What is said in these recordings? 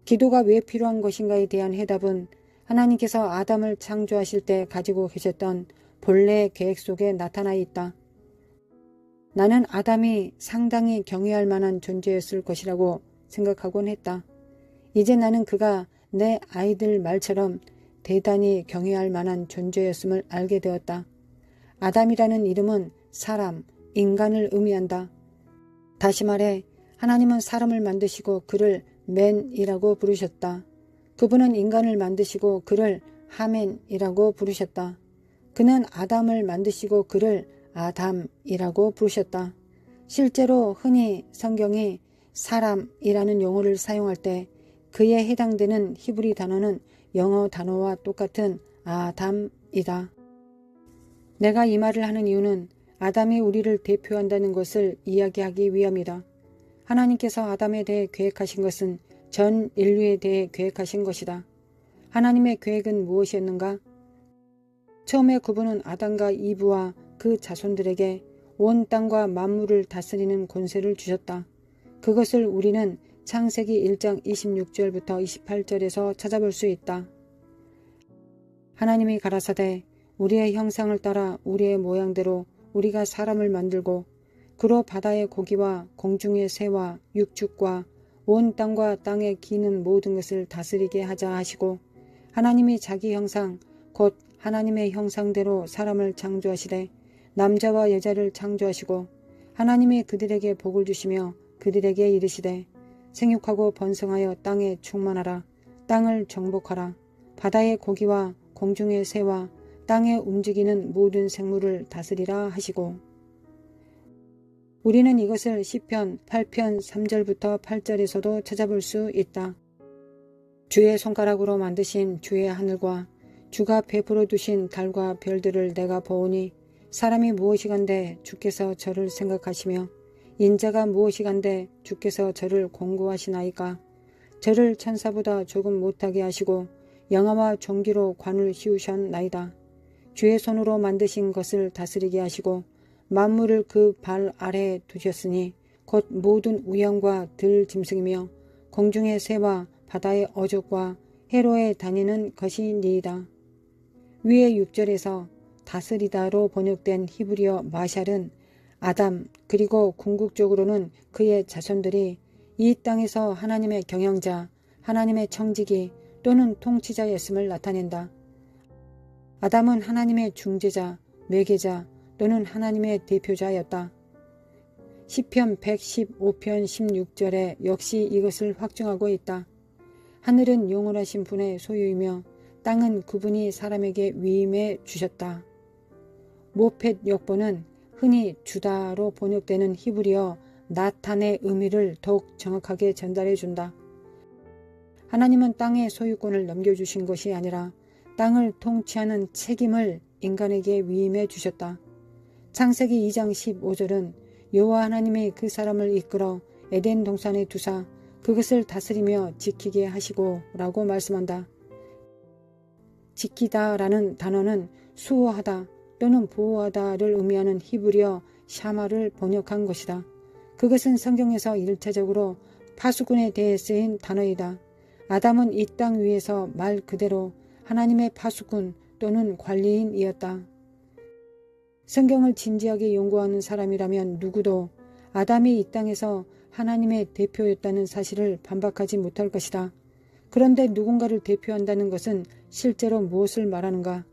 기도가 왜 필요한 것인가에 대한 해답은 하나님께서 아담을 창조하실 때 가지고 계셨던 본래의 계획 속에 나타나 있다. 나는 아담이 상당히 경외할 만한 존재였을 것이라고 생각하곤 했다. 이제 나는 그가 내 아이들 말처럼 대단히 경외할 만한 존재였음을 알게 되었다. 아담이라는 이름은 사람, 인간을 의미한다. 다시 말해 하나님은 사람을 만드시고 그를 맨이라고 부르셨다. 그분은 인간을 만드시고 그를 하멘이라고 부르셨다. 그는 아담을 만드시고 그를 아담이라고 부르셨다. 실제로 흔히 성경이 사람이라는 용어를 사용할 때 그에 해당되는 히브리 단어는 영어 단어와 똑같은 아담이다. 내가 이 말을 하는 이유는 아담이 우리를 대표한다는 것을 이야기하기 위함이다. 하나님께서 아담에 대해 계획하신 것은 전 인류에 대해 계획하신 것이다. 하나님의 계획은 무엇이었는가? 처음에 그분은 아담과 이브와 그 자손들에게 온 땅과 만물을 다스리는 권세를 주셨다. 그것을 우리는 창세기 1장 26절부터 28절에서 찾아볼 수 있다. 하나님이 가라사대 우리의 형상을 따라 우리의 모양대로 우리가 사람을 만들고 그로 바다의 고기와 공중의 새와 육축과 온 땅과 땅에 기는 모든 것을 다스리게 하자 하시고 하나님이 자기 형상 곧 하나님의 형상대로 사람을 창조하시되 남자와 여자를 창조하시고 하나님이 그들에게 복을 주시며 그들에게 이르시되 생육하고 번성하여 땅에 충만하라. 땅을 정복하라. 바다의 고기와 공중의 새와 땅에 움직이는 모든 생물을 다스리라 하시고 우리는 이것을 시편 8편 3절부터 8절에서도 찾아볼 수 있다. 주의 손가락으로 만드신 주의 하늘과 주가 베풀어 두신 달과 별들을 내가 보오니 사람이 무엇이간데 주께서 저를 생각하시며 인자가 무엇이간데 주께서 저를 공고하시나이까. 저를 천사보다 조금 못하게 하시고 영화와 종기로 관을 씌우셨나이다. 주의 손으로 만드신 것을 다스리게 하시고 만물을 그 발 아래에 두셨으니 곧 모든 우양과 들 짐승이며 공중의 새와 바다의 어족과 해로에 다니는 것이니이다. 위의 6절에서 다스리다로 번역된 히브리어 마샬은 아담 그리고 궁극적으로는 그의 자손들이 이 땅에서 하나님의 경영자, 하나님의 청지기 또는 통치자였음을 나타낸다. 아담은 하나님의 중재자, 매개자 또는 하나님의 대표자였다. 시편 115편 16절에 역시 이것을 확증하고 있다. 하늘은 영원하신 분의 소유이며 땅은 그분이 사람에게 위임해 주셨다. 모펫 역본은 흔히 주다로 번역되는 히브리어 나탄의 의미를 더욱 정확하게 전달해 준다. 하나님은 땅의 소유권을 넘겨주신 것이 아니라 땅을 통치하는 책임을 인간에게 위임해 주셨다. 창세기 2장 15절은 여호와 하나님이 그 사람을 이끌어 에덴 동산에 두사 그것을 다스리며 지키게 하시고 라고 말씀한다. 지키다 라는 단어는 수호하다 또는 보호하다를 의미하는 히브리어 샤마를 번역한 것이다. 그것은 성경에서 일차적으로 파수꾼에 대해 쓰인 단어이다. 아담은 이 땅 위에서 말 그대로 하나님의 파수꾼 또는 관리인이었다. 성경을 진지하게 연구하는 사람이라면 누구도 아담이 이 땅에서 하나님의 대표였다는 사실을 반박하지 못할 것이다. 그런데 누군가를 대표한다는 것은 실제로 무엇을 말하는가?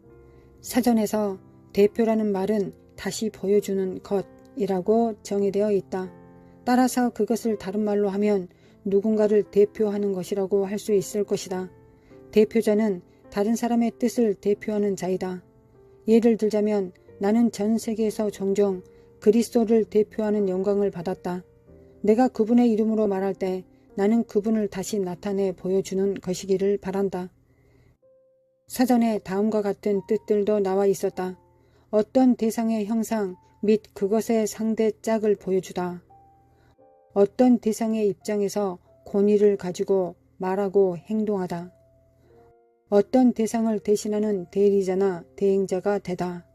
사전에서 대표라는 말은 다시 보여주는 것이라고 정의되어 있다. 따라서 그것을 다른 말로 하면 누군가를 대표하는 것이라고 할 수 있을 것이다. 대표자는 다른 사람의 뜻을 대표하는 자이다. 예를 들자면 나는 전 세계에서 종종 그리스도를 대표하는 영광을 받았다. 내가 그분의 이름으로 말할 때 나는 그분을 다시 나타내 보여주는 것이기를 바란다. 사전에 다음과 같은 뜻들도 나와 있었다. 어떤 대상의 형상 및 그것의 상대 짝을 보여주다. 어떤 대상의 입장에서 권위를 가지고 말하고 행동하다. 어떤 대상을 대신하는 대리자나 대행자가 되다.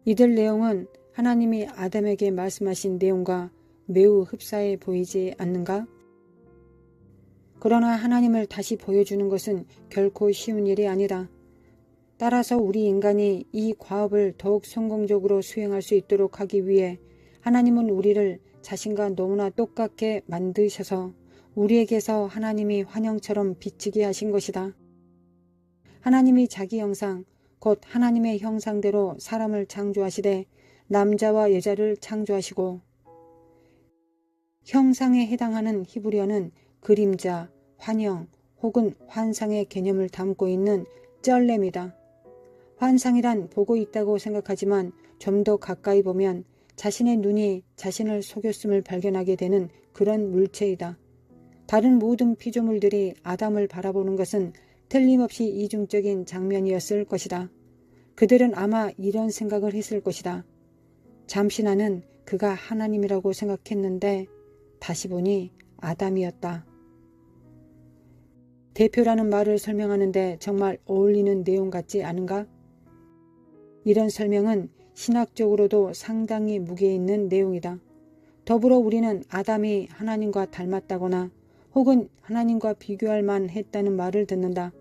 이들 내용은 하나님이 아담에게 말씀하신 내용과 매우 흡사해 보이지 않는가? 그러나 하나님을 다시 보여주는 것은 결코 쉬운 일이 아니다. 따라서 우리 인간이 이 과업을 더욱 성공적으로 수행할 수 있도록 하기 위해 하나님은 우리를 자신과 너무나 똑같게 만드셔서 우리에게서 하나님이 환영처럼 비치게 하신 것이다. 하나님이 자기 형상, 곧 하나님의 형상대로 사람을 창조하시되 남자와 여자를 창조하시고, 형상에 해당하는 히브리어는 그림자, 환영 혹은 환상의 개념을 담고 있는 쩔렘이다. 환상이란 보고 있다고 생각하지만 좀 더 가까이 보면 자신의 눈이 자신을 속였음을 발견하게 되는 그런 물체이다. 다른 모든 피조물들이 아담을 바라보는 것은 틀림없이 이중적인 장면이었을 것이다. 그들은 아마 이런 생각을 했을 것이다. 잠시 나는 그가 하나님이라고 생각했는데 다시 보니 아담이었다. 대표라는 말을 설명하는데 정말 어울리는 내용 같지 않은가? 이런 설명은 신학적으로도 상당히 무게 있는 내용이다. 더불어 우리는 아담이 하나님과 닮았다거나 혹은 하나님과 비교할 만했다는 말을 듣는다.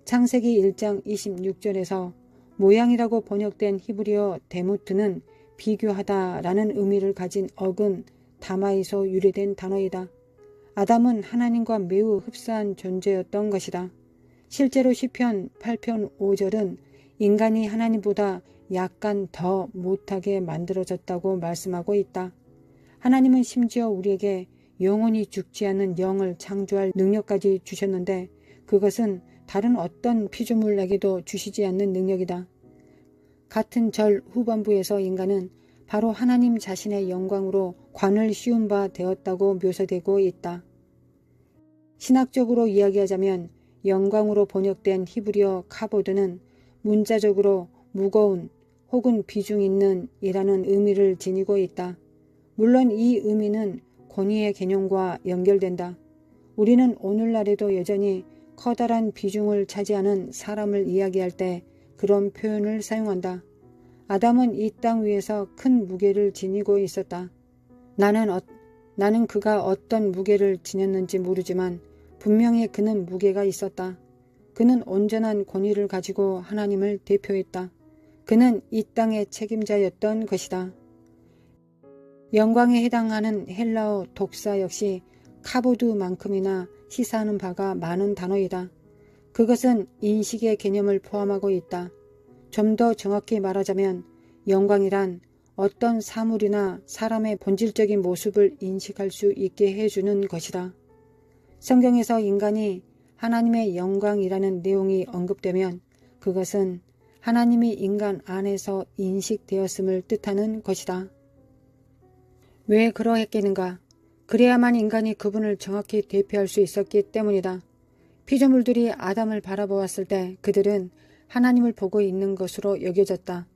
창세기 1장 26절에서 모양이라고 번역된 히브리어 데무트는 비교하다라는 의미를 가진 어근 다마에서 유래된 단어이다. 아담은 하나님과 매우 흡사한 존재였던 것이다. 실제로 시편 8편 5절은 인간이 하나님보다 약간 더 못하게 만들어졌다고 말씀하고 있다. 하나님은 심지어 우리에게 영원히 죽지 않는 영을 창조할 능력까지 주셨는데 그것은 다른 어떤 피조물에게도 주시지 않는 능력이다. 같은 절 후반부에서 인간은 바로 하나님 자신의 영광으로 관을 씌운 바 되었다고 묘사되고 있다. 신학적으로 이야기하자면 영광으로 번역된 히브리어 카보드는 문자적으로 무거운 혹은 비중 있는 이라는 의미를 지니고 있다. 물론 이 의미는 권위의 개념과 연결된다. 우리는 오늘날에도 여전히 커다란 비중을 차지하는 사람을 이야기할 때 그런 표현을 사용한다. 아담은 이 땅 위에서 큰 무게를 지니고 있었다. 나는 그가 어떤 무게를 지녔는지 모르지만 분명히 그는 무게가 있었다. 그는 온전한 권위를 가지고 하나님을 대표했다. 그는 이 땅의 책임자였던 것이다. 영광에 해당하는 헬라어 독사 역시 카보드만큼이나 시사하는 바가 많은 단어이다. 그것은 인식의 개념을 포함하고 있다. 좀 더 정확히 말하자면 영광이란 어떤 사물이나 사람의 본질적인 모습을 인식할 수 있게 해주는 것이다. 성경에서 인간이 하나님의 영광이라는 내용이 언급되면 그것은 하나님이 인간 안에서 인식되었음을 뜻하는 것이다. 왜 그러했겠는가? 그래야만 인간이 그분을 정확히 대표할 수 있었기 때문이다. 피조물들이 아담을 바라보았을 때 그들은 하나님을 보고 있는 것으로 여겨졌다.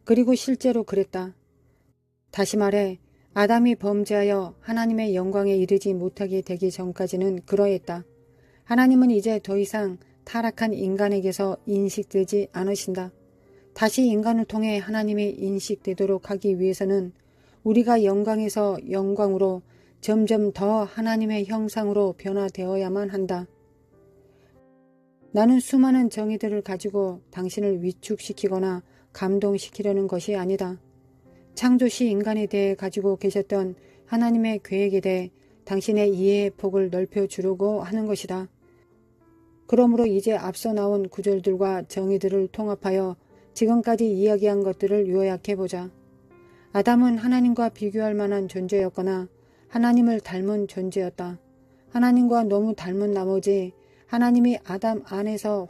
그리고 실제로 그랬다. 다시 말해 아담이 범죄하여 하나님의 영광에 이르지 못하게 되기 전까지는 그러했다. 하나님은 이제 더 이상 타락한 인간에게서 인식되지 않으신다. 다시 인간을 통해 하나님이 인식되도록 하기 위해서는 우리가 영광에서 영광으로 점점 더 하나님의 형상으로 변화되어야만 한다. 나는 수많은 정의들을 가지고 당신을 위축시키거나 감동시키려는 것이 아니다. 창조시 인간에 대해 가지고 계셨던 하나님의 계획에 대해 당신의 이해의 폭을 넓혀주려고 하는 것이다. 그러므로 이제 앞서 나온 구절들과 정의들을 통합하여 지금까지 이야기한 것들을 요약해보자. 아담은 하나님과 비교할 만한 존재였거나 하나님을 닮은 존재였다. 하나님과 너무 닮은 나머지 하나님이 아담 안에서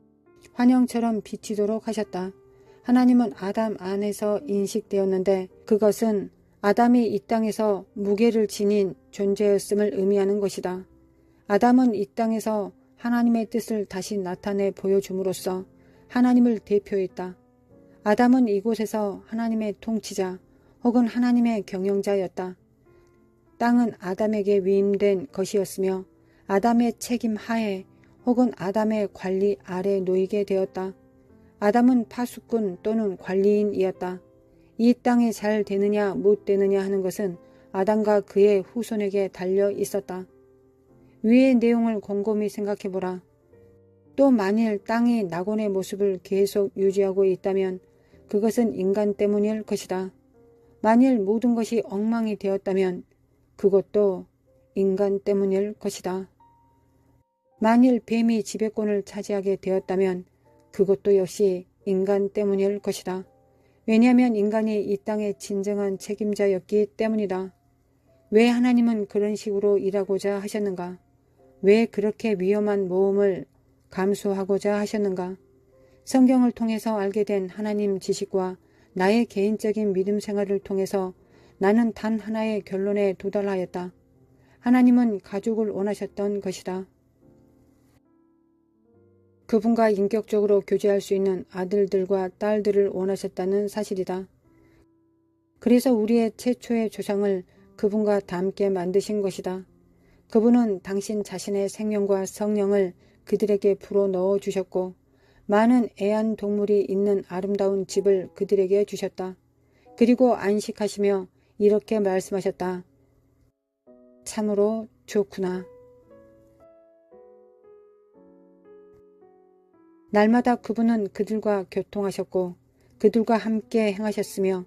환영처럼 비치도록 하셨다. 하나님은 아담 안에서 인식되었는데 그것은 아담이 이 땅에서 무게를 지닌 존재였음을 의미하는 것이다. 아담은 이 땅에서 하나님의 뜻을 다시 나타내 보여줌으로써 하나님을 대표했다. 아담은 이곳에서 하나님의 통치자 혹은 하나님의 경영자였다. 땅은 아담에게 위임된 것이었으며 아담의 책임 하에 혹은 아담의 관리 아래 놓이게 되었다. 아담은 파수꾼 또는 관리인이었다. 이 땅이 잘 되느냐 못 되느냐 하는 것은 아담과 그의 후손에게 달려 있었다. 위의 내용을 곰곰이 생각해보라. 또 만일 땅이 낙원의 모습을 계속 유지하고 있다면 그것은 인간 때문일 것이다. 만일 모든 것이 엉망이 되었다면 그것도 인간 때문일 것이다. 만일 뱀이 지배권을 차지하게 되었다면 그것도 역시 인간 때문일 것이다. 왜냐하면 인간이 이 땅의 진정한 책임자였기 때문이다. 왜 하나님은 그런 식으로 일하고자 하셨는가? 왜 그렇게 위험한 모험을 감수하고자 하셨는가? 성경을 통해서 알게 된 하나님 지식과 나의 개인적인 믿음 생활을 통해서 나는 단 하나의 결론에 도달하였다. 하나님은 가족을 원하셨던 것이다. 그분과 인격적으로 교제할 수 있는 아들들과 딸들을 원하셨다는 사실이다. 그래서 우리의 최초의 조상을 그분과 닮게 만드신 것이다. 그분은 당신 자신의 생명과 성령을 그들에게 불어넣어 주셨고 많은 애완동물이 있는 아름다운 집을 그들에게 주셨다. 그리고 안식하시며 이렇게 말씀하셨다. 참으로 좋구나. 날마다 그분은 그들과 교통하셨고 그들과 함께 행하셨으며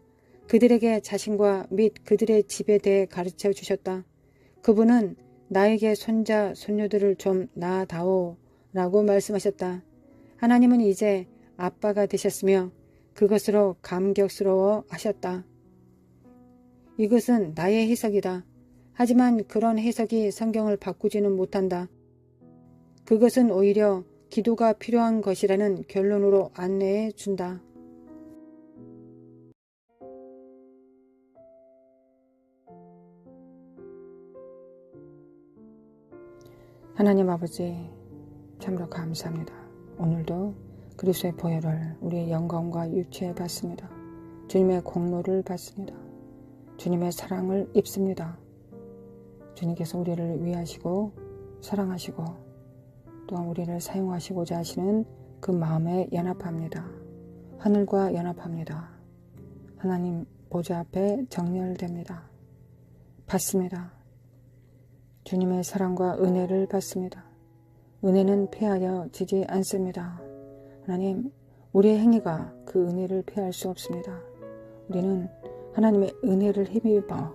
그들에게 자신과 및 그들의 집에 대해 가르쳐 주셨다. 그분은 나에게 손자, 손녀들을 좀 낳아다오 라고 말씀하셨다. 하나님은 이제 아빠가 되셨으며 그것으로 감격스러워 하셨다. 이것은 나의 해석이다. 하지만 그런 해석이 성경을 바꾸지는 못한다. 그것은 오히려 기도가 필요한 것이라는 결론으로 안내해 준다. 하나님 아버지, 참으로 감사합니다. 오늘도 그리스도의 보혈을 우리의 영광과 유치에 받습니다. 주님의 공로를 받습니다. 주님의 사랑을 입습니다. 주님께서 우리를 위하시고 사랑하시고 또한 우리를 사용하시고자 하시는 그 마음에 연합합니다. 하늘과 연합합니다. 하나님 보좌 앞에 정렬됩니다. 받습니다. 주님의 사랑과 은혜를 받습니다. 은혜는 패하여 지지 않습니다. 하나님, 우리의 행위가 그 은혜를 패할 수 없습니다. 우리는 하나님의 은혜를 힘입어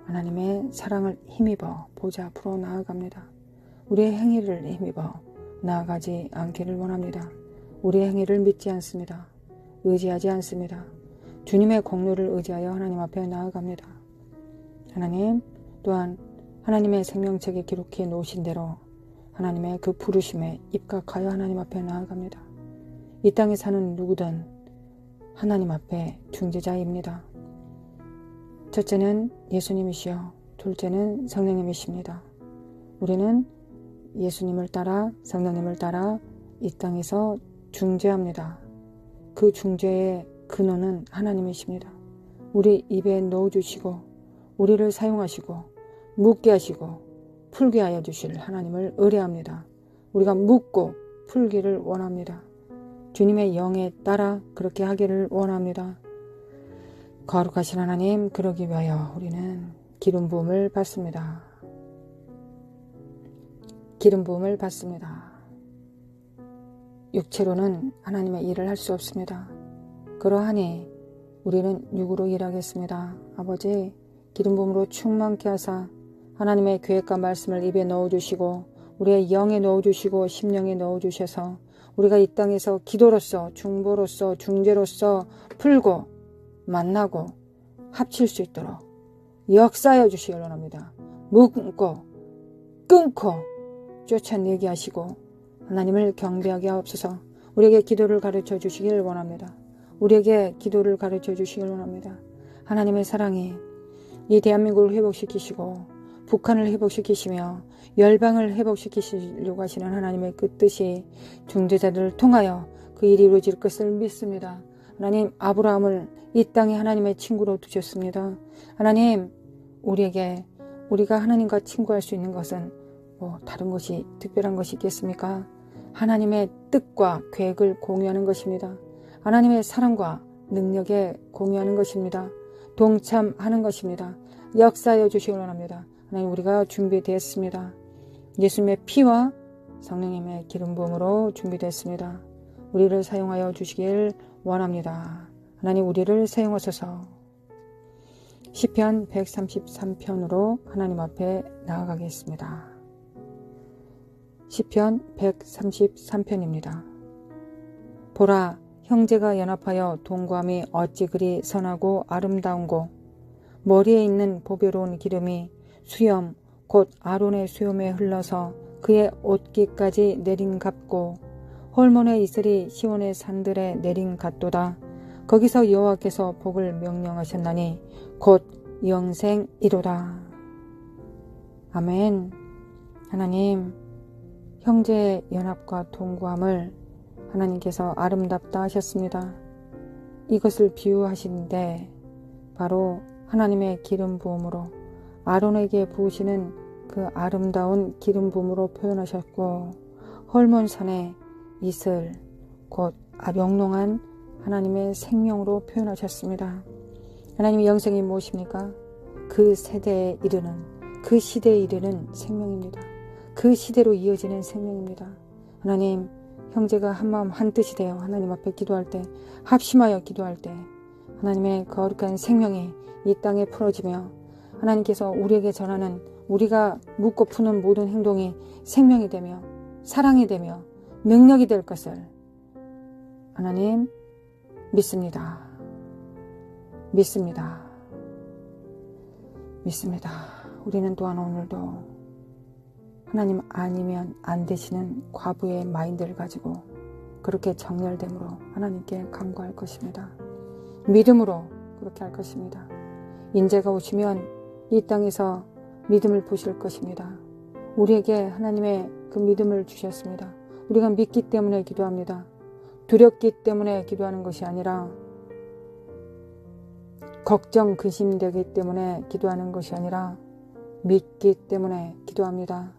하나님의 사랑을 힘입어 보좌 앞으로 나아갑니다. 우리의 행위를 힘입어 나아가지 않기를 원합니다. 우리의 행위를 믿지 않습니다. 의지하지 않습니다. 주님의 공로를 의지하여 하나님 앞에 나아갑니다. 하나님 또한 하나님의 생명책에 기록해 놓으신 대로 하나님의 그 부르심에 입각하여 하나님 앞에 나아갑니다. 이 땅에 사는 누구든 하나님 앞에 중재자입니다. 첫째는 예수님이시요 둘째는 성령님이십니다. 우리는 예수님을 따라 성령님을 따라 이 땅에서 중재합니다. 그 중재의 근원은 하나님이십니다. 우리 입에 넣어주시고 우리를 사용하시고 묻게 하시고 풀게 하여 주실 하나님을 의뢰합니다. 우리가 묻고 풀기를 원합니다. 주님의 영에 따라 그렇게 하기를 원합니다. 거룩하신 하나님, 그러기 위하여 우리는 기름 부음을 받습니다. 기름 부음을 받습니다. 육체로는 하나님의 일을 할 수 없습니다. 그러하니 우리는 육으로 일하겠습니다. 아버지, 기름 부음으로 충만케 하사 하나님의 계획과 말씀을 입에 넣어주시고 우리의 영에 넣어주시고 심령에 넣어주셔서 우리가 이 땅에서 기도로서 중보로서 중재로서 풀고 만나고 합칠 수 있도록 역사하여 주시길 원합니다. 묶고 끊고 쫓아내게 하시고 하나님을 경배하게 하옵소서. 우리에게 기도를 가르쳐 주시길 원합니다. 우리에게 기도를 가르쳐 주시길 원합니다. 하나님의 사랑이 이 대한민국을 회복시키시고 북한을 회복시키시며 열방을 회복시키시려고 하시는 하나님의 그 뜻이 중재자들을 통하여 그 일이 이루어질 것을 믿습니다. 하나님, 아브라함을 이 땅에 하나님의 친구로 두셨습니다. 하나님, 우리가 하나님과 친구할 수 있는 것은 다른 것이 특별한 것이 있겠습니까? 하나님의 뜻과 계획을 공유하는 것입니다. 하나님의 사랑과 능력에 공유하는 것입니다. 동참하는 것입니다. 역사하여 주시기 원합니다. 하나님, 우리가 준비되었습니다. 예수님의 피와 성령님의 기름 부음으로 준비됐습니다. 우리를 사용하여 주시길 원합니다. 하나님 우리를 사용하소서. 시편 133편으로 하나님 앞에 나아가겠습니다. 시편 133편입니다. 보라, 형제가 연합하여 동거함이 어찌 그리 선하고 아름다운고, 머리에 있는 보배로운 기름이 수염 곧 아론의 수염에 흘러서 그의 옷깃까지 내린 같고, 홀몬의 이슬이 시온의 산들에 내린 같도다. 거기서 여호와께서 복을 명령하셨나니 곧 영생이로다. 아멘. 하나님, 형제의 연합과 동거함을 하나님께서 아름답다 하셨습니다. 이것을 비유하시는데 바로 하나님의 기름 부음으로, 아론에게 부으시는 그 아름다운 기름 부음으로 표현하셨고, 헐몬산의 이슬 곧 영롱한 하나님의 생명으로 표현하셨습니다. 하나님의 영생이 무엇입니까? 그 세대에 이르는, 그 시대에 이르는 생명입니다. 그 시대로 이어지는 생명입니다. 하나님, 형제가 한마음 한뜻이 되어 하나님 앞에 기도할 때, 합심하여 기도할 때 하나님의 거룩한 생명이 이 땅에 풀어지며, 하나님께서 우리에게 전하는, 우리가 묻고 푸는 모든 행동이 생명이 되며 사랑이 되며 능력이 될 것을 하나님 믿습니다. 믿습니다. 믿습니다. 우리는 또한 오늘도 하나님 아니면 안 되시는 과부의 마인드를 가지고 그렇게 정렬됨으로 하나님께 간구할 것입니다. 믿음으로 그렇게 할 것입니다. 인재가 오시면 이 땅에서 믿음을 부실 것입니다. 우리에게 하나님의 그 믿음을 주셨습니다. 우리가 믿기 때문에 기도합니다. 두렵기 때문에 기도하는 것이 아니라, 걱정, 근심되기 때문에 기도하는 것이 아니라 믿기 때문에 기도합니다.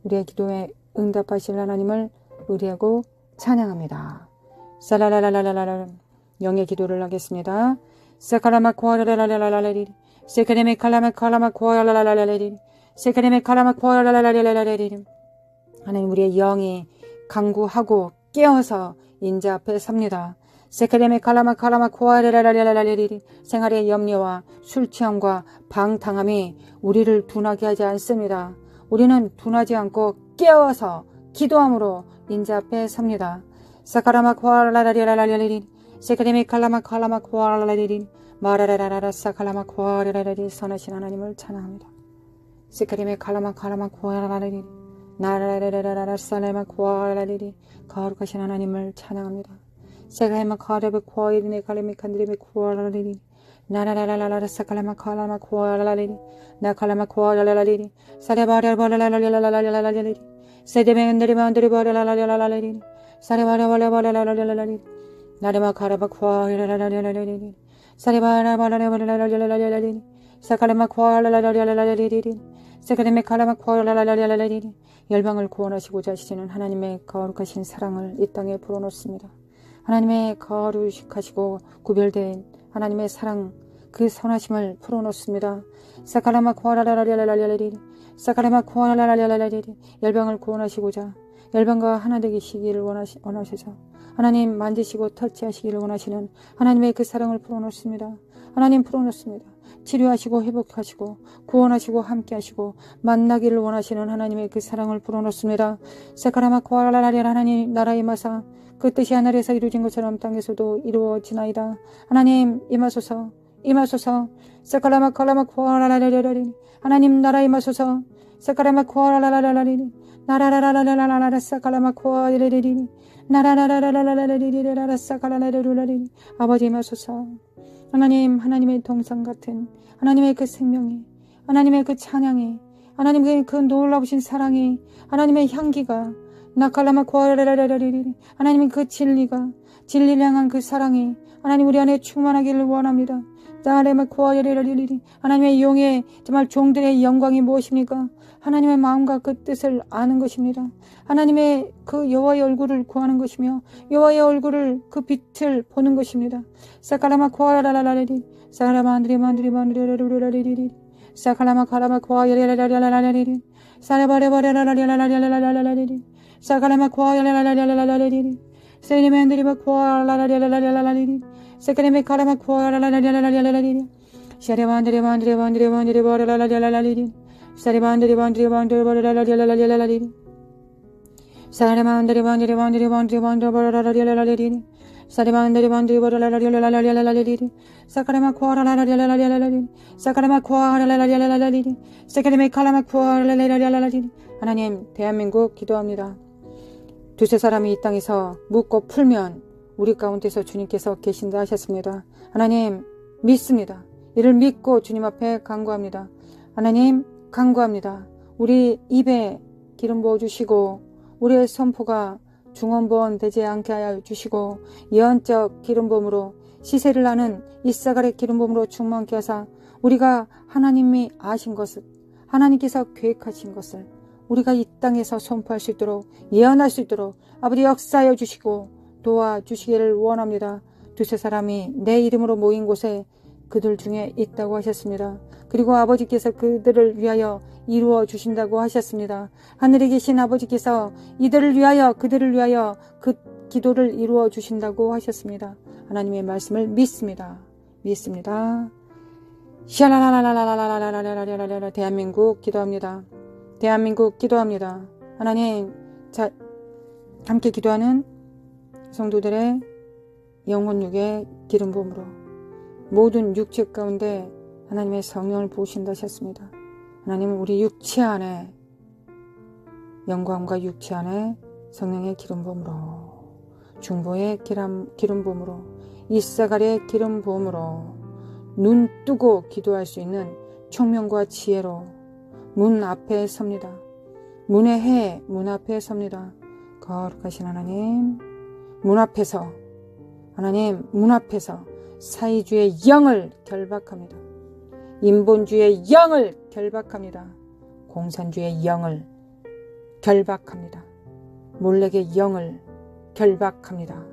우리의 기도에 응답하실 하나님을 의뢰하고 찬양합니다. 살라라라라라라, 영의 기도를 하겠습니다. 사카라마코아라라라라라라리, 세카레메칼라마칼라마코아라라라라라리, 세카레메칼라마코아라라라라라리. 하나님, 우리의 영이 강구하고 깨어서 인자 앞에 섭니다. 세카레메칼라마칼라마코아라라라라라리. 생활의 염려와 술취함과 방탕함이 우리를 둔하게 하지 않습니다. 우리는 둔하지 않고 깨어서 기도함으로 인자 앞에 섭니다. 사카라마코아라라라라라리, 세카레메칼라마칼라마코아라라라리, 마라라라라 사칼라마코아라라라리. 선하신 하나님을 찬양합니다. 세카레메칼라마칼라마코아라라라리, 나라라라라라 살레마코아라라리. 거룩하신 하나님을 찬양합니다. 세카레마카레베코아이리네 칼레미칸드레메코아라라리, 나라라라라라 사칼라마칼라마코아라라리, 나칼라마코아라라리, 사레바레바라라라라라라라리, 세데메은드리만드리바라라라라라리, 사레바라바라바라라라라리, 나레마카라바코아라라라라라리, 사레바라바라라라라라리, 사칼라마코아라라라라라리, 세카레메칼라마코아라라라라리. 열방을 구원하시고자 하시는 하나님의 거룩하신 사랑을 이 땅에 불어넣습니다. 하나님의 거룩하시고 구별된 하나님의 사랑, 그 선하심을 풀어놓습니다. 사카라마코아라라라라라리, 사카라마코아라라라라리. 열방을 구원하시고자 열방과 하나 되시기를 원하셔서 하나님 만지시고 터치하시기를 원하시는 하나님의 그 사랑을 풀어놓습니다. 하나님 풀어놓습니다. 치료하시고 회복하시고 구원하시고 함께하시고 만나기를 원하시는 하나님의 그 사랑을 풀어놓습니다. 사카라마코아라라라리. 하나님 나라의 마사, 그 뜻이 하늘에서 이루어진 것처럼 땅에서도 이루어지나이다. 하나님 임하소서, 임하소서. 사카라마칼라마코아라라라라리. 하나님 나라 임하소서. 사카라마코아라라라라리, 나라라라라라라라 사카라마코아라라라리, 나라라라라라라라리 사카라라라라리. 아버지 임하소서. 하나님, 하나님의 동상 같은 하나님의 그 생명이, 하나님의 그 찬양이, 하나님의 그 놀라우신 사랑이, 하나님의 향기가, 나칼라마코아라라라라리. 하나님의 그 진리가, 진리를 향한 그 사랑이 하나님 우리 안에 충만하기를 원합니다. 나레마코아라라라리. 하나님의 용의 정말 종들의 영광이 무엇입니까? 하나님의 마음과 그 뜻을 아는 것입니다. 하나님의 그 여호와의 얼굴을 구하는 것이며 여호와의 얼굴을 그 빛을 보는 것입니다. 사카라마코아라라라리, 사카라마안드리만드리만드리라리리, 사카라마카라마코아라라라라리, 사라바레바레라라라라라라라라라라리 사카라마코아라라라라라라라리 세리멘드리바코아라라라라라라라리 세카레메카라마코아라라라라라라라리 샤레반드리반드리반드리반드리바라라라라라라리 사리반드리반드리반드리바라라라라라라리 사리반드리반드리반드리반드리반드리바라라라라라라리 사리반드리반드리바라라라라라라라리 사카레마코아라라라라라라라리 사카레마코아라라라라라라리 세카레메칼라마코아라라라라라라리 하나님, 대한민국 기도합니다. 두세 사람이 이 땅에서 묻고 풀면 우리 가운데서 주님께서 계신다 하셨습니다. 하나님, 믿습니다. 이를 믿고 주님 앞에 간구합니다. 하나님, 간구합니다. 우리 입에 기름 부어주시고 우리의 선포가 중언부언 되지 않게 하여 주시고 예언적 기름부음으로 시세를 하는 이사갈의 기름부음으로 충만케 하사 우리가 하나님이 아신 것을, 하나님께서 계획하신 것을 우리가 이 땅에서 선포할 수 있도록, 예언할 수 있도록 아버지 역사하여 주시고 도와주시기를 원합니다. 두세 사람이 내 이름으로 모인 곳에 그들 중에 있다고 하셨습니다. 그리고 아버지께서 그들을 위하여 이루어 주신다고 하셨습니다. 하늘에 계신 아버지께서 이들을 위하여, 그들을 위하여 그 기도를 이루어 주신다고 하셨습니다. 하나님의 말씀을 믿습니다. 믿습니다. 샤라라라라라라라라라라라라 대한민국 기도합니다. 대한민국 기도합니다. 하나님, 자, 함께 기도하는 성도들의 영혼 육의 기름 부음으로 모든 육체 가운데 하나님의 성령을 부으신다 하셨습니다. 하나님은 우리 육체 안에 영광과 육체 안에 성령의 기름 부음으로 중보의 기름 부음으로 이사갈의 기름 부음으로 눈 뜨고 기도할 수 있는 총명과 지혜로 문 앞에 섭니다. 문의 해 문 앞에 섭니다. 거룩하신 하나님, 문 앞에서 하나님 문 앞에서 사이주의 영을 결박합니다. 인본주의 영을 결박합니다. 공산주의 영을 결박합니다. 몰렉의 영을 결박합니다.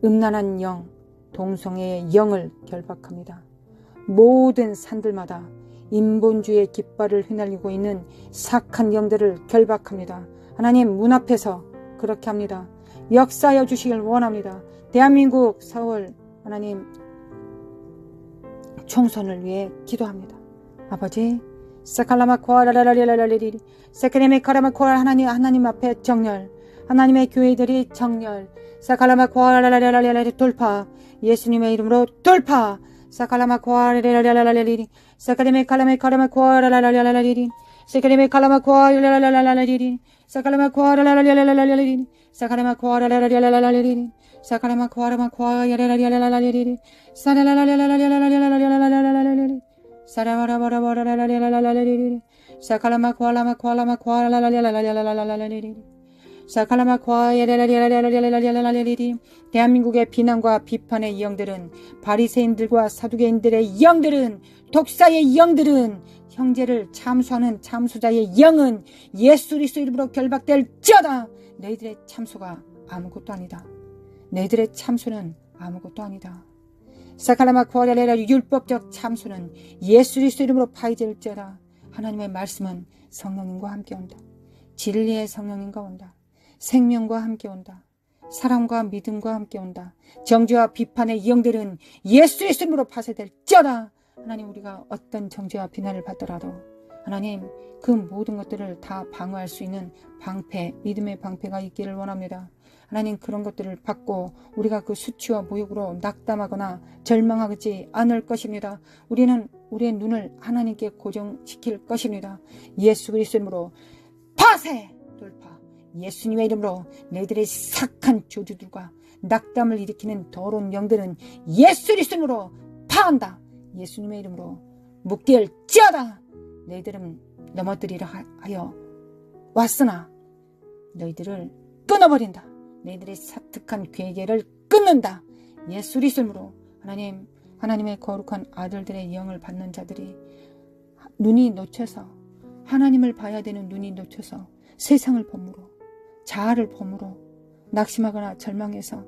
음란한 영, 동성애의 영을 결박합니다. 모든 산들마다 인본주의의 깃발을 휘날리고 있는 사악한 영들을 결박합니다. 하나님 문 앞에서 그렇게 합니다. 역사하여 주시길 원합니다. 대한민국 4월 하나님 총선을 위해 기도합니다. 아버지 사칼라마코아라라라라라리리 세크레메카라마코아 하나님 앞에 정렬, 하나님의 교회들이 정렬, 사칼라마코아라라라라라리 돌파, 예수님의 이름으로 돌파, 사칼라마코아라라라라라리 사카레메칼라메카라마코아라라라라리리 세크레메칼라마코아라라라라라리리 사칼라마코아라라라라라리리 사칼라마코아라라라라라리리 사카라마코아라마코아야라라라라라리리 사라라라라라라라라라라라라라라라라리 사라바라바라바라라라라라라리리 사칼라마코알라마코알라마코알라라라라라라라라리리 사칼라마코아야라라라라라라라라라리리 대한민국의 비난과 비판의 영들은 바리새인들과 사두개인들의 영들은 독사의 영들은 형제를 참수하는 참수자의 영은 예수 그리스도 이름으로 결박될지어다. 너희들의 참수가 아무것도 아니다. 너희들의 참수는 아무것도 아니다. 사칼라마코아라라라 율법적 참수는 예수 그리스도 이름으로 파괴될지어다. 하나님의 말씀은 성령님과 함께 온다. 진리의 성령님과 온다. 생명과 함께 온다. 사랑과 믿음과 함께 온다. 정죄와 비판의 영들은 예수 그리스도 이름으로 파쇄될지어다. 하나님, 우리가 어떤 정죄와 비난을 받더라도 하나님 그 모든 것들을 다 방어할 수 있는 방패, 믿음의 방패가 있기를 원합니다. 하나님, 그런 것들을 받고 우리가 그 수치와 모욕으로 낙담하거나 절망하지 않을 것입니다. 우리는 우리의 눈을 하나님께 고정시킬 것입니다. 예수 그리스도 이름으로 파쇄 돌파. 예수님의 이름으로 너희들의 사악한 조주들과 낙담을 일으키는 더러운 영들은 예수 그리스도 이름으로 파한다. 예수님의 이름으로 묶일지어다. 너희들은 넘어뜨리려 하여 왔으나 너희들을 끊어버린다. 너희들의 사특한 괴계를 끊는다. 예수 그리스도 이름으로 하나님, 하나님의 거룩한 아들들의 영을 받는 자들이 눈이 놓쳐서 하나님을 봐야 되는 눈이 놓쳐서 세상을 범으로 자아를 범으로 낙심하거나 절망해서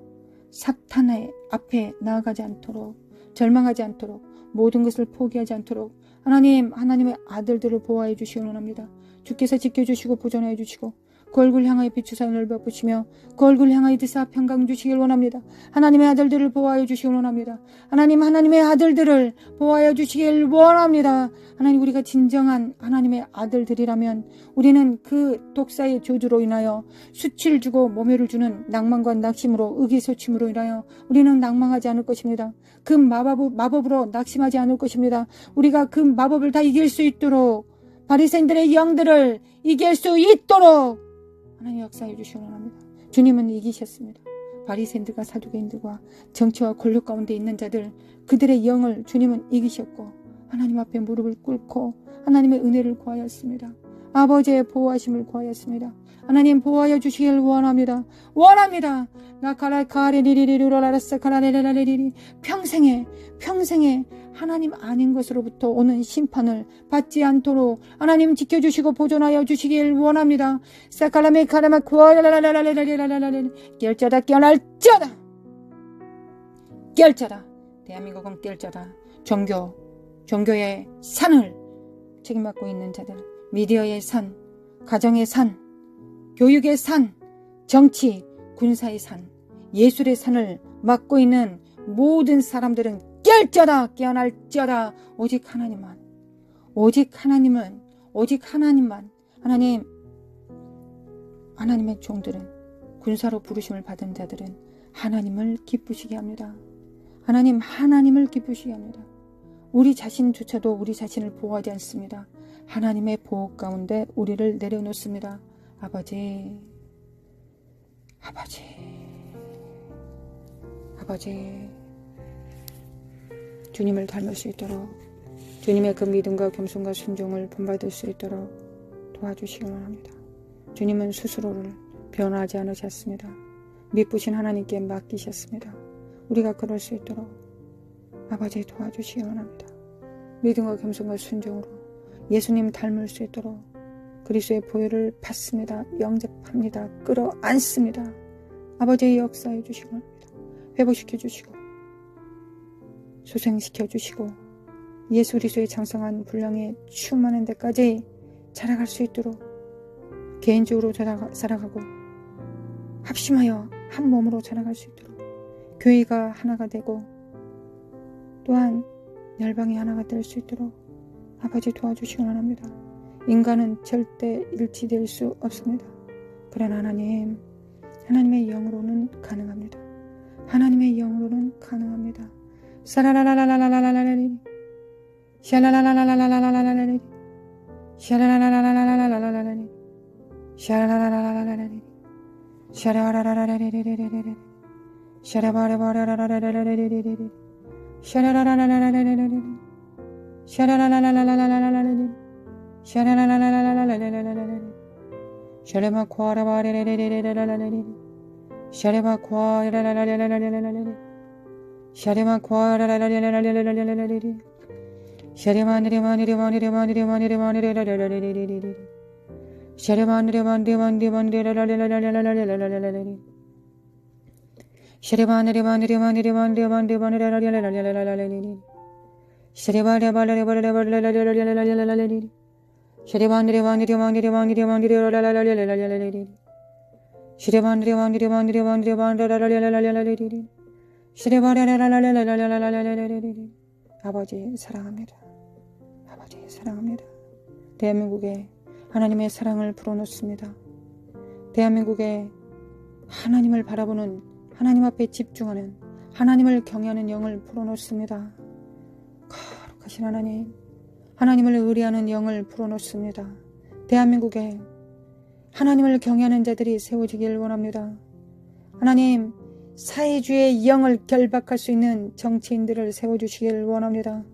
사탄의 앞에 나아가지 않도록, 절망하지 않도록, 모든 것을 포기하지 않도록 하나님, 하나님의 아들들을 보호해 주시기 원합니다. 주께서 지켜주시고 보존하여 주시고 그 얼굴 향하여 비추사 넓어보시며 그 얼굴 향하여 드사 평강 주시길 원합니다. 하나님의 아들들을 보호하여 주시길 원합니다. 하나님의 아들들을 보호하여 주시길 원합니다. 하나님, 우리가 진정한 하나님의 아들들이라면 우리는 그 독사의 저주로 인하여 수치를 주고 모멸을 주는 낭만과 낙심으로 의기소침으로 인하여 우리는 낭망하지 않을 것입니다. 그 마법으로 낙심하지 않을 것입니다. 우리가 그 마법을 다 이길 수 있도록, 바리새인들의 영들을 이길 수 있도록 하나님 역사해 주시기 원합니다. 주님은 이기셨습니다. 바리새인들과 사두개인들과 정치와 권력 가운데 있는 자들, 그들의 영을 주님은 이기셨고 하나님 앞에 무릎을 꿇고 하나님의 은혜를 구하였습니다. 아버지의 보호하심을 구하였습니다. 하나님 보호하여 주시길 원합니다. 평생에 하나님 아닌 것으로부터 오는 심판을 받지 않도록 하나님 지켜주시고 보존하여 주시길 원합니다. 결자다. 대한민국은 결자다. 종교의 산을 책임받고 있는 자들, 미디어의 산, 가정의 산, 교육의 산, 정치, 군사의 산, 예술의 산을 맡고 있는 모든 사람들은 깨어날지어다. 오직 하나님만, 하나님의 종들은, 군사로 부르심을 받은 자들은 하나님을 기쁘시게 합니다. 하나님을 기쁘시게 합니다. 우리 자신조차도 우리 자신을 보호하지 않습니다. 하나님의 보호 가운데 우리를 내려놓습니다. 아버지, 주님을 닮을 수 있도록, 주님의 그 믿음과 겸손과 순종을 본받을 수 있도록 도와주시기 원합니다. 주님은 스스로를 변화하지 않으셨습니다. 미쁘신 하나님께 맡기셨습니다. 우리가 그럴 수 있도록 아버지 도와주시기 원합니다. 믿음과 겸손과 순종으로 예수님 닮을 수 있도록 그리스도의 보혈을 받습니다. 영접합니다. 끌어안습니다. 아버지의 역사해 주시기 원합니다. 회복시켜 주시고 소생시켜 주시고 예수 그리스도의 장성한 분량에 충만한 데까지 자라갈 수 있도록 개인적으로 살아가고 합심하여 한 몸으로 자라갈 수 있도록 교회가 하나가 되고 또한 열방이 하나가 될 수 있도록 아버지 도와주시기 원합니다. 인간은 절대 일치될 수 없습니다. 그러나 하나님의 영으로는 가능합니다. 하나님의 영으로는 가능합니다. 사라라라라라라라라라리 샤라라라라라라라라라리 샤라라라라라라라라라리 샤라라라라라라라리 샤라라라라라라라라라리 샤라바라바라라라라라라라리 샤라라라라라라라라리 샤라라라라라라라라리 샤라라라라라라라라라리 샤레마코아라바레레레레레라라라리 샤레마코아라라라라라라라라리 샤레마코아라라라라라라라라라리 샤레마니레마니레마니레마니레마니레마니레마니레마니레라라라라라라리 샤레마니레마니레마니레마니레라라라라라라라라라리 샤레마니레마니레마니레마니레마니레마니레라라라라라라라라리 샤레바레바레바레바레바레라라라라라라라리 샤레마니레마니레마니레마니레마니레마니레라라라라라라라리 샤레마니레마니레마니레마니레마니레라라라라라라라리 샤레바레라라라라라라라라라리 아버지 사랑합니다. 대한민국에 하나님의 사랑을 불어넣습니다. 대한민국에 하나님을 바라보는, 하나님 앞에 집중하는, 하나님을 경외하는 영을 불어넣습니다. 거룩하신 하나님을 의뢰하는 영을 불어넣습니다. 대한민국에 하나님을 경외하는 자들이 세워지길 원합니다. 하나님, 사회주의의 영을 결박할 수 있는 정치인들을 세워주시길 원합니다.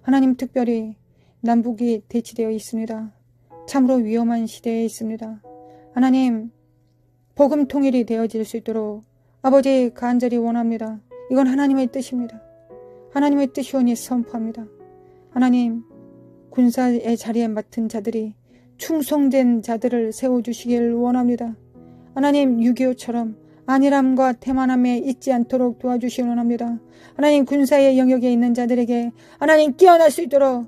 하나님, 특별히 남북이 대치되어 있습니다. 참으로 위험한 시대에 있습니다. 하나님, 복음 통일이 되어질 수 있도록 아버지 간절히 원합니다. 이건 하나님의 뜻입니다. 하나님의 뜻이오니 선포합니다. 하나님, 군사의 자리에 맡은 자들이 충성된 자들을 세워주시길 원합니다. 하나님, 6.25처럼 안일함과 태만함에 있지 않도록 도와주시기 원합니다. 하나님, 군사의 영역에 있는 자들에게 하나님 깨어날 수 있도록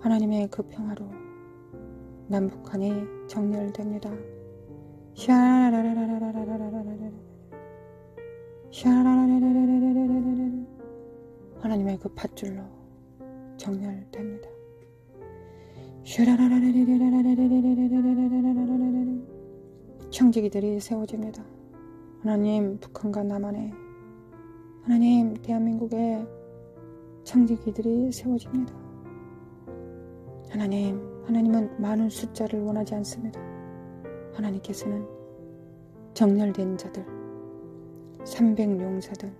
하나님의 그 평화로 남북한이 정렬됩니다. 하나님의 그 밧줄로 정렬됩니다. 청지기들이 세워집니다. 하나님, 북한과 남한에, 하나님, 대한민국에 청지기들이 세워집니다. 하나님은 많은 숫자를 원하지 않습니다. 하나님께서는 정렬된 자들, 300용사들,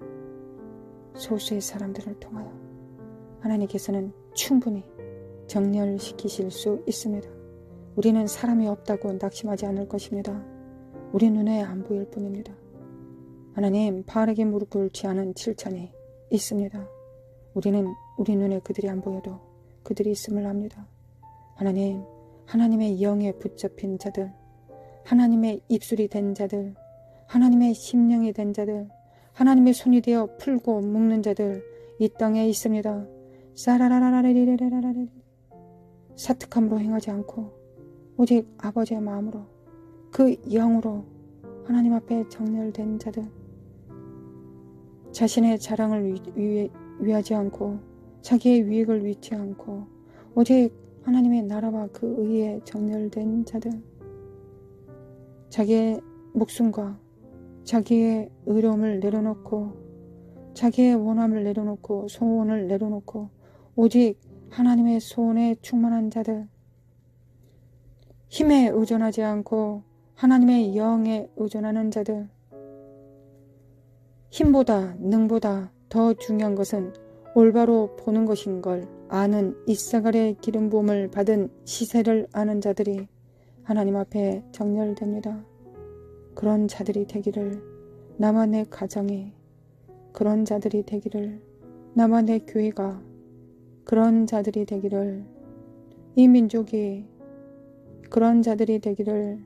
소수의 사람들을 통하여 하나님께서는 충분히 정렬시키실 수 있습니다. 우리는 사람이 없다고 낙심하지 않을 것입니다. 우리 눈에 안 보일 뿐입니다. 하나님, 바알에게 무릎 꿇지 않은 7천이 있습니다. 우리는 우리 눈에 그들이 안 보여도 그들이 있음을 압니다. 하나님, 하나님의 영에 붙잡힌 자들, 하나님의 입술이 된 자들, 하나님의 심령이 된 자들, 하나님의 손이 되어 풀고 묶는 자들 이 땅에 있습니다. 사라라라라리리리라라리 사특함으로 행하지 않고 오직 아버지의 마음으로 그 영으로 하나님 앞에 정렬된 자들, 자신의 자랑을 위하지 않고 자기의 유익을 위치 않고 오직 하나님의 나라와 그 의에 정렬된 자들, 자기의 목숨과 자기의 의로움을 내려놓고 자기의 원함을 내려놓고 소원을 내려놓고 오직 하나님의 소원에 충만한 자들, 힘에 의존하지 않고 하나님의 영에 의존하는 자들, 힘보다 능보다 더 중요한 것은 올바로 보는 것인 걸 아는 이사갈의 기름 부음을 받은 시세를 아는 자들이 하나님 앞에 정렬됩니다. 그런 자들이 되기를, 나와 내 가정이 그런 자들이 되기를, 나와 내 교회가 그런 자들이 되기를, 이 민족이 그런 자들이 되기를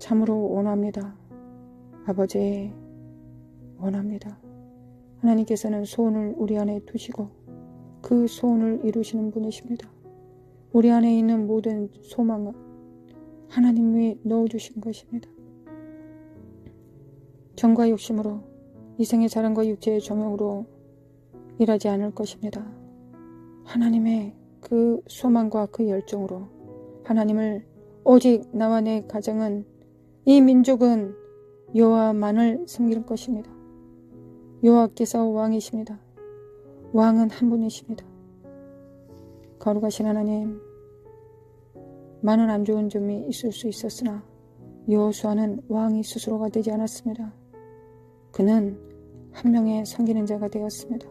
참으로 원합니다. 아버지, 원합니다. 하나님께서는 소원을 우리 안에 두시고 그 소원을 이루시는 분이십니다. 우리 안에 있는 모든 소망은 하나님이 넣어주신 것입니다. 정과 욕심으로, 이생의 자랑과 육체의 정욕으로 일하지 않을 것입니다. 하나님의 그 소망과 그 열정으로 하나님을, 오직 나와 내 가정은, 이 민족은 여호와만을 섬길 것입니다. 여호와께서 왕이십니다. 왕은 한 분이십니다. 거룩하신 하나님, 많은 안 좋은 점이 있을 수 있었으나 여호수아는 왕이 스스로가 되지 않았습니다. 그는 한 명의 섬기는 자가 되었습니다.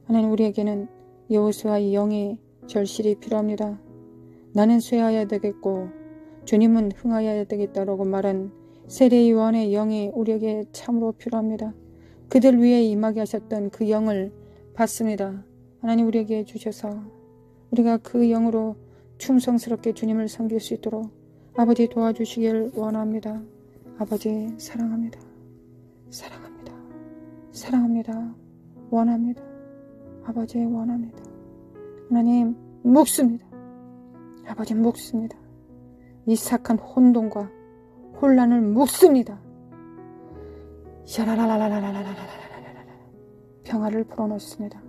하나님, 우리에게는 여호수아의 영이 절실히 필요합니다. 나는 쇠하여야 되겠고 주님은 흥하여야 되겠다라고 말한 세례 요한의 영이 우리에게 참으로 필요합니다. 그들 위에 임하게 하셨던 그 영을 받습니다. 하나님, 우리에게 주셔서 우리가 그 영으로 충성스럽게 주님을 섬길 수 있도록 아버지 도와주시길 원합니다. 아버지, 사랑합니다. 사랑합니다. 사랑합니다. 원합니다. 아버지, 원합니다. 하나님, 묵습니다. 아버지, 묵습니다. 이 착한 혼돈과 혼란을 묵습니다. 평화를 풀어놓습니다.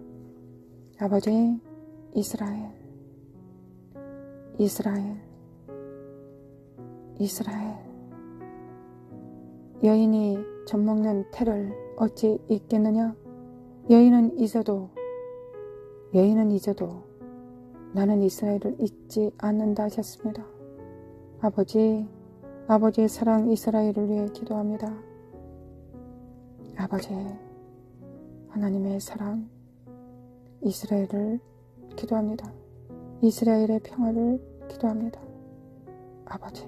아버지, 이스라엘, 이스라엘, 이스라엘. 여인이 젖먹는 태를 어찌 잊겠느냐? 여인은 잊어도 나는 이스라엘을 잊지 않는다 하셨습니다. 아버지, 아버지의 사랑 이스라엘을 위해 기도합니다. 아버지, 하나님의 사랑 이스라엘을 기도합니다. 이스라엘의 평화를 기도합니다. 아버지,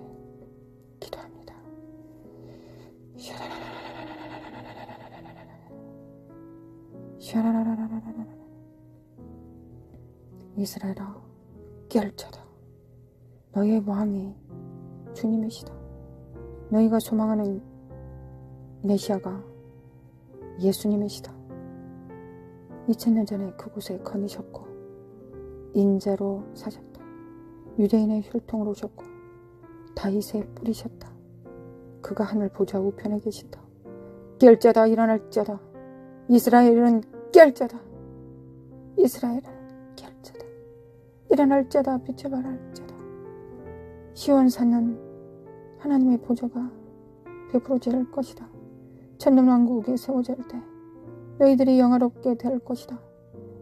기도합니다. 이스라엘아, 깨알쳐다. 너의 왕이 주님이시다. 너희가 소망하는 메시아가 예수님이시다. 2000년 전에 그곳에 거니셨고 인자로 사셨다. 유대인의 혈통으로 오셨고 다윗의 뿌리셨다. 그가 하늘 보좌 우편에 계신다. 깰 자다, 일어날 자다. 이스라엘은 깰 자다. 이스라엘은 깰 자다. 일어날 자다. 빛을 발할 자다. 시온산은 하나님의 보좌가 베풀어질 것이다. 천년왕국이 세워질 때 너희들이 영화롭게 될 것이다.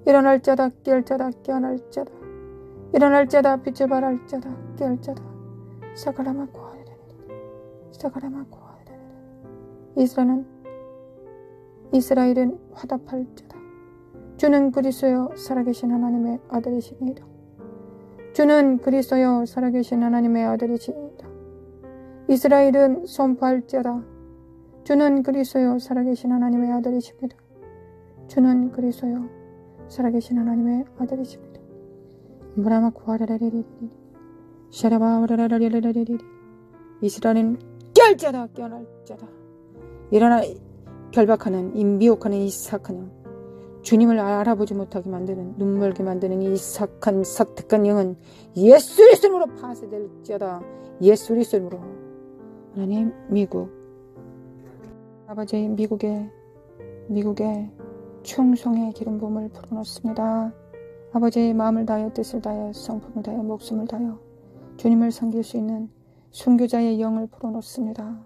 일어날 자다, 깰 자다, 깨어날 자다. 일어날 자다, 빛을 발할 자다, 깰 자다. 사가라마 고아야되니, 사가라마 고아야되니. 이스라엘은 화답할 자다. 주는 그리스도여 살아계신 하나님의 아들이십니다. 주는 그리스도여 살아계신 하나님의 아들이십니다. 이스라엘은 선포할 자다. 주는 그리스도여 살아계신 하나님의 아들이십니다. 주는 그리스도여 살아계신 하나님의 아들이십니다. 무라마 구하라라리리리 샤라바라라리리리리. 이스라엘은 깰 자다, 깨어날 자다. 일어나 결박하는, 이 미혹하는 이 사악한 영, 주님을 알아보지 못하게 만드는, 눈멀게 만드는 이 사악한 사특한 영은 예수 이름으로 파쇄될지어다. 예수 이름으로. 하나님, 미국, 아버지, 미국에 충성의 기름 부음을 불어넣습니다. 아버지의 마음을 다하여, 뜻을 다하여, 성품을 다하여, 목숨을 다하여 주님을 섬길 수 있는 순교자의 영을 불어넣습니다.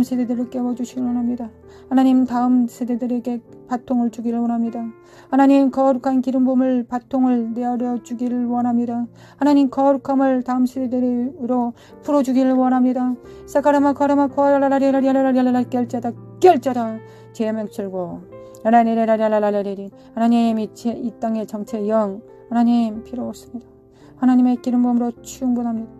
다음 세대들을 깨워주시길 원합니다. 하나님 다음 세대들에게 바통을 주기를 원합니다. 하나님 거룩한 기름 부음을 바통을 내어주기를 원합니다. 하나님 거룩함을 다음 세대들로 풀어주기를 원합니다. 사카라마 카라마 코라라라라라라라라 결자다 죄의 명철고 하나님 이 땅의 정체 영 하나님 필요 없습니다. 하나님의 기름 부음으로 충분합니다.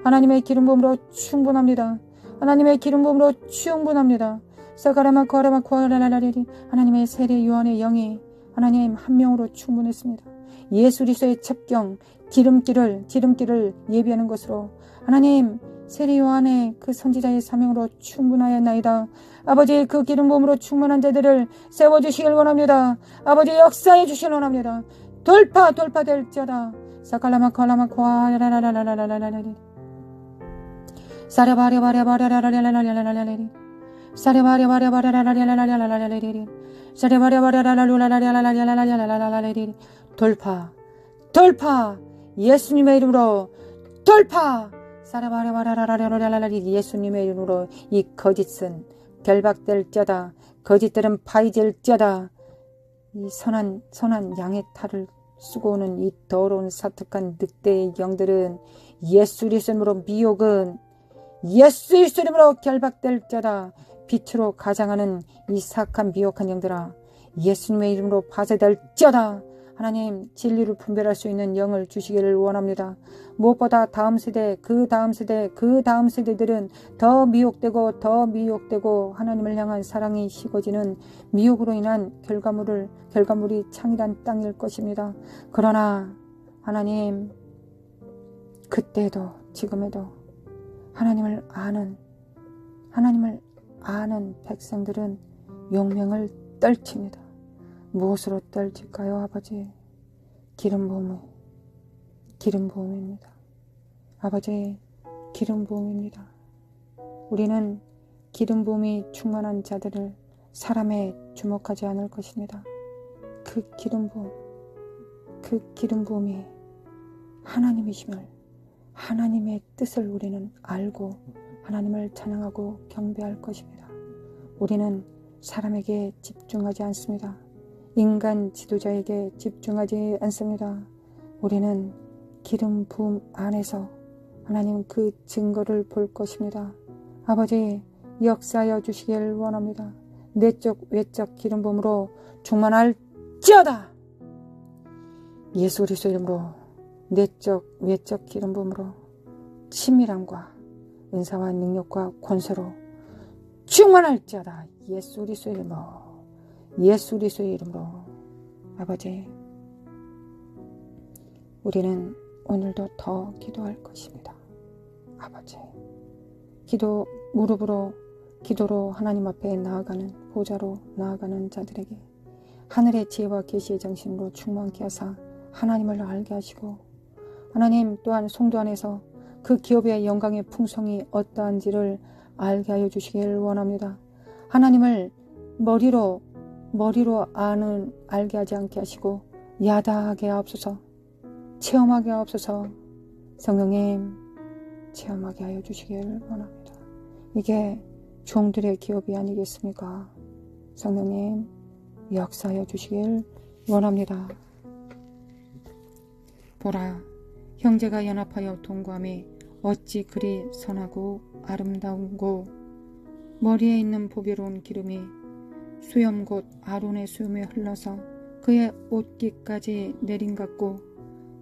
하나님의 기름 부음으로 충분합니다. 하나님의 기름 부음으로 충분합니다. 사카라마 코라마 코라라라라리 하나님의 세례 요한의 영이 하나님 한 명으로 충분했습니다. 예수 그리스도의 첩경 기름길을 예비하는 것으로 하나님 세례 요한의 그 선지자의 사명으로 충분하였나이다. 아버지 그 기름 부음으로 충만한 자들을 세워주시길 원합니다. 아버지 역사해 주시길 원합니다. 돌파될지어다. 사칼라마칼라마 과라라라라라라라라라라리 사레바레바레바레라라라라라라라라라리 사레바레바레바레라라라라라라라라라리 사레바레바레라라라라라라라라라라라라리 돌파 예수님의 이름으로 돌파 사레바레바라라라라라라라리 예수님의 이름으로 이 거짓은 결박될지어다. 거짓들은 파이질지어다. 이 선한 양의 탈을 쓰고 오는 이 더러운 사특한 늑대의 영들은 예수 그리스도로 미혹은 예수 그리스도로 결박될지어다. 빛으로 가장하는 이 사악한 미혹한 영들아 예수님의 이름으로 파쇄될지어다. 하나님 하나님 진리를 분별할 수 있는 영을 주시기를 원합니다. 무엇보다 다음 세대, 그 다음 세대들은 더 미혹되고 하나님을 향한 사랑이 식어지는 미혹으로 인한 결과물이 창이란 땅일 것입니다. 그러나 하나님 그때도 지금에도 하나님을 아는 백성들은 용명을 떨칩니다. 무엇으로 떨칠까요, 아버지? 기름 부음입니다. 아버지, 기름 부음입니다. 우리는 기름 부음이 충만한 자들을 사람에 주목하지 않을 것입니다. 그 기름 부음이 하나님이심을, 하나님의 뜻을 우리는 알고 하나님을 찬양하고 경배할 것입니다. 우리는 사람에게 집중하지 않습니다. 인간 지도자에게 집중하지 않습니다. 우리는 기름 부음 안에서 하나님 그 증거를 볼 것입니다. 아버지 역사하여 주시길 원합니다. 내적 외적 기름 부음으로 충만할지어다. 예수 그리스도 이름으로 내적 외적 기름 부음으로 친밀함과 은사와 능력과 권세로 충만할지어다. 예수 그리스도 이름으로 아버지 우리는 오늘도 더 기도할 것입니다. 아버지 기도로 하나님 앞에 나아가는 보좌로 나아가는 자들에게 하늘의 지혜와 계시의 정신으로 충만케 하사 하나님을 알게 하시고 하나님 또한 성도 안에서 그 기업의 영광의 풍성이 어떠한지를 알게 하여 주시길 원합니다. 하나님을 머리로 알게 하지 않게 하시고 야다하게 하옵소서. 체험하게 하옵소서. 성령님 체험하게 하여 주시길 원합니다. 이게 종들의 기업이 아니겠습니까? 성령님 역사하여 주시길 원합니다. 보라 형제가 연합하여 동거함이 어찌 그리 선하고 아름다운고 머리에 있는 보배로운 기름이 수염 곧 아론의 수염에 흘러서 그의 옷깃까지 내림 같고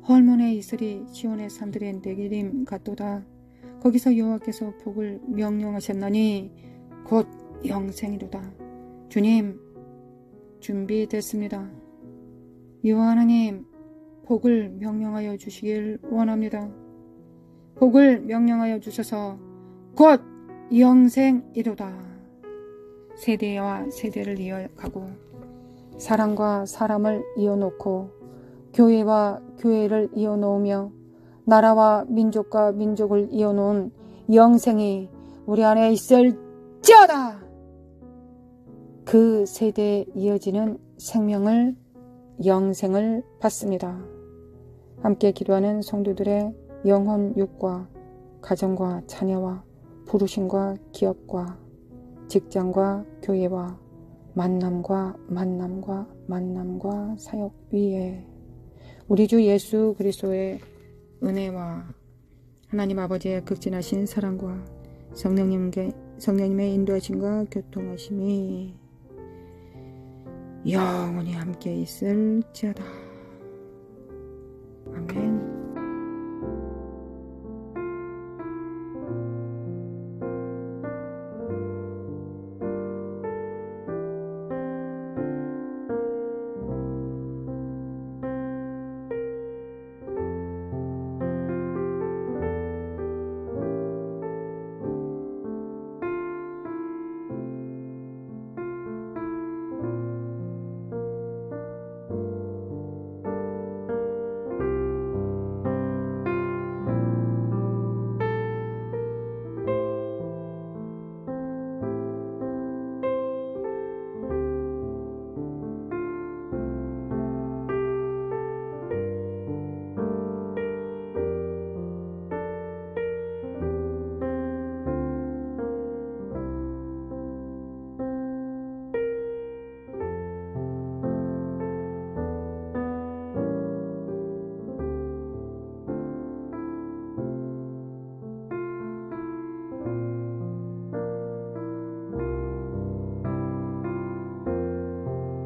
헐몬의 이슬이 시온의 산들의 내리림 같도다. 거기서 여호와께서 복을 명령하셨나니 곧 영생이로다. 주님 준비됐습니다. 여호와 하나님 복을 명령하여 주시길 원합니다. 복을 명령하여 주셔서 곧 영생이로다. 세대와 세대를 이어가고 사람과 사람을 이어놓고 교회와 교회를 이어놓으며 나라와 민족과 민족을 이어놓은 영생이 우리 안에 있을지어다. 그 세대에 이어지는 생명을 영생을 받습니다. 함께 기도하는 성도들의 영혼 육과 가정과 자녀와 부르심과 기업과 직장과 교회와 만남과 사역 위에 우리 주 예수 그리스도의 은혜와 하나님 아버지의 극진하신 사랑과 성령님의 인도하심과 교통하심이 영원히 함께 있을지어다.